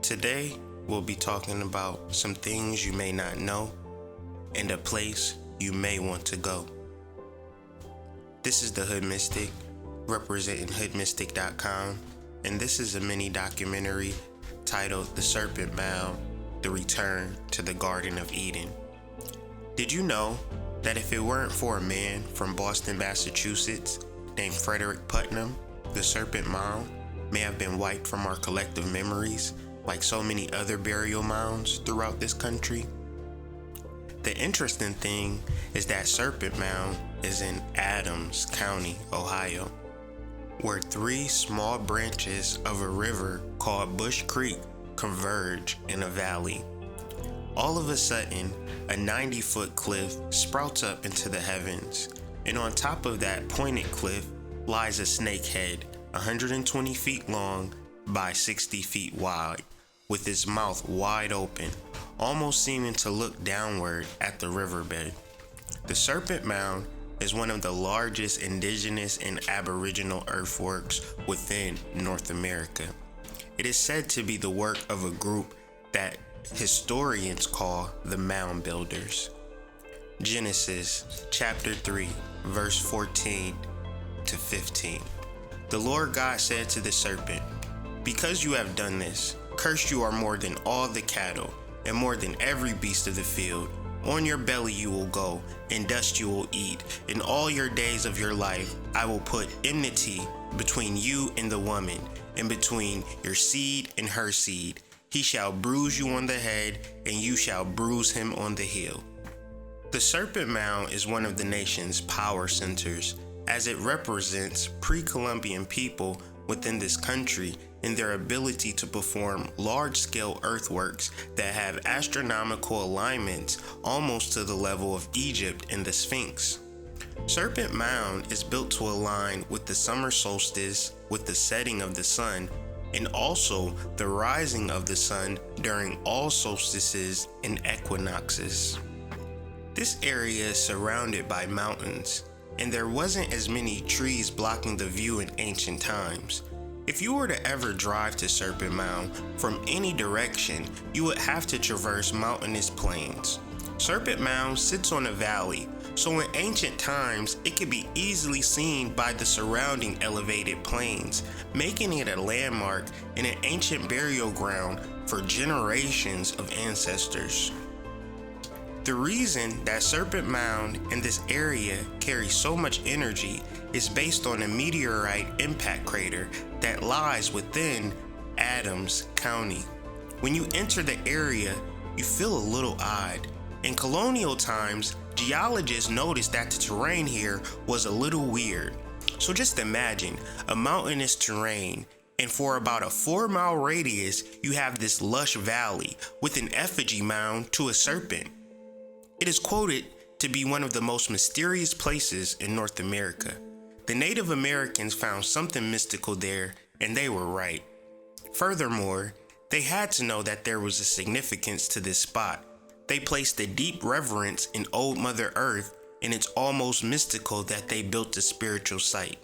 Today, we'll be talking about some things you may not know and a place you may want to go. This is the Hood Mystic, representing hoodmystic.com, and this is a mini documentary titled The Serpent Mound, The Return to the Garden of Eden. Did you know that if it weren't for a man from Boston, Massachusetts, named Frederick Putnam, the Serpent Mound may have been wiped from our collective memories like so many other burial mounds throughout this country? The interesting thing is that Serpent Mound is in Adams County, Ohio, where three small branches of a river called Bush Creek converge in a valley. All of a sudden, a 90-foot cliff sprouts up into the heavens, and on top of that pointed cliff lies a snake head 120 feet long by 60 feet wide, with its mouth wide open, almost seeming to look downward at the riverbed. The Serpent Mound is one of the largest indigenous and aboriginal earthworks within North America. It is said to be the work of a group that historians call the Mound Builders. Genesis chapter 3, verse 14 to 15. The Lord God said to the serpent, "Because you have done this, cursed you are more than all the cattle, and more than every beast of the field. On your belly you will go, and dust you will eat. In all your days of your life I will put enmity between you and the woman, and between your seed and her seed. He shall bruise you on the head, and you shall bruise him on the heel." The Serpent Mound is one of the nation's power centers, as it represents pre-Columbian people within this country in their ability to perform large-scale earthworks that have astronomical alignments almost to the level of Egypt and the Sphinx. Serpent Mound is built to align with the summer solstice, with the setting of the sun, and also the rising of the sun during all solstices and equinoxes. This area is surrounded by mountains, and there wasn't as many trees blocking the view in ancient times. If you were to ever drive to Serpent Mound from any direction, you would have to traverse mountainous plains. Serpent Mound sits on a valley, so in ancient times it could be easily seen by the surrounding elevated plains, making it a landmark and an ancient burial ground for generations of ancestors. The reason that Serpent Mound and this area carry so much energy is based on a meteorite impact crater that lies within Adams County. When you enter the area, you feel a little odd. In colonial times, geologists noticed that the terrain here was a little weird. So just imagine a mountainous terrain, and for about a 4-mile radius, you have this lush valley with an effigy mound to a serpent. It is quoted to be one of the most mysterious places in North America. The Native Americans found something mystical there, and they were right. Furthermore, they had to know that there was a significance to this spot. They placed a deep reverence in Old Mother Earth, and it's almost mystical that they built a spiritual site.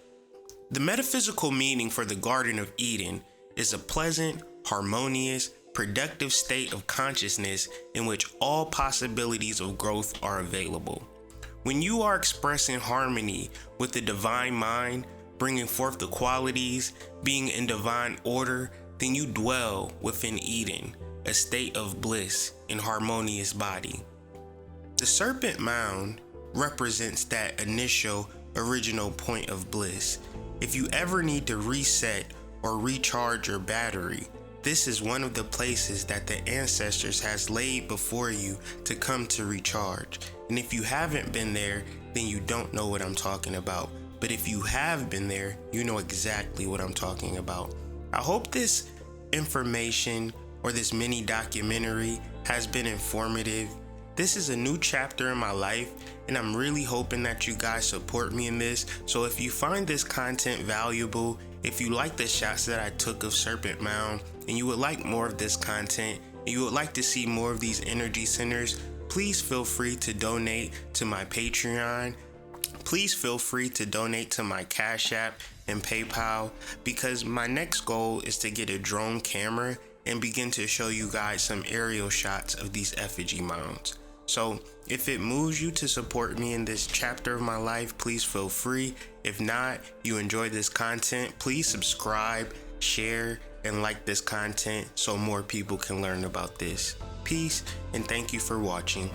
The metaphysical meaning for the Garden of Eden is a pleasant, harmonious, productive state of consciousness in which all possibilities of growth are available. When you are expressing harmony with the divine mind, bringing forth the qualities, being in divine order, then you dwell within Eden, a state of bliss and harmonious body. The Serpent Mound represents that initial, original point of bliss. If you ever need to reset or recharge your battery, this is one of the places that the ancestors has laid before you to come to recharge. And if you haven't been there, then you don't know what I'm talking about. But if you have been there, you know exactly what I'm talking about. I hope this information or this mini documentary has been informative. This is a new chapter in my life, and I'm really hoping that you guys support me in this. So if you find this content valuable, if you like the shots that I took of Serpent Mound, and you would like more of this content, and you would like to see more of these energy centers, please feel free to donate to my Patreon. Please feel free to donate to my Cash App and PayPal, because my next goal is to get a drone camera and begin to show you guys some aerial shots of these effigy mounds. So if it moves you to support me in this chapter of my life, please feel free. If not, you enjoy this content, please subscribe, share, and like this content so more people can learn about this. Peace, and thank you for watching.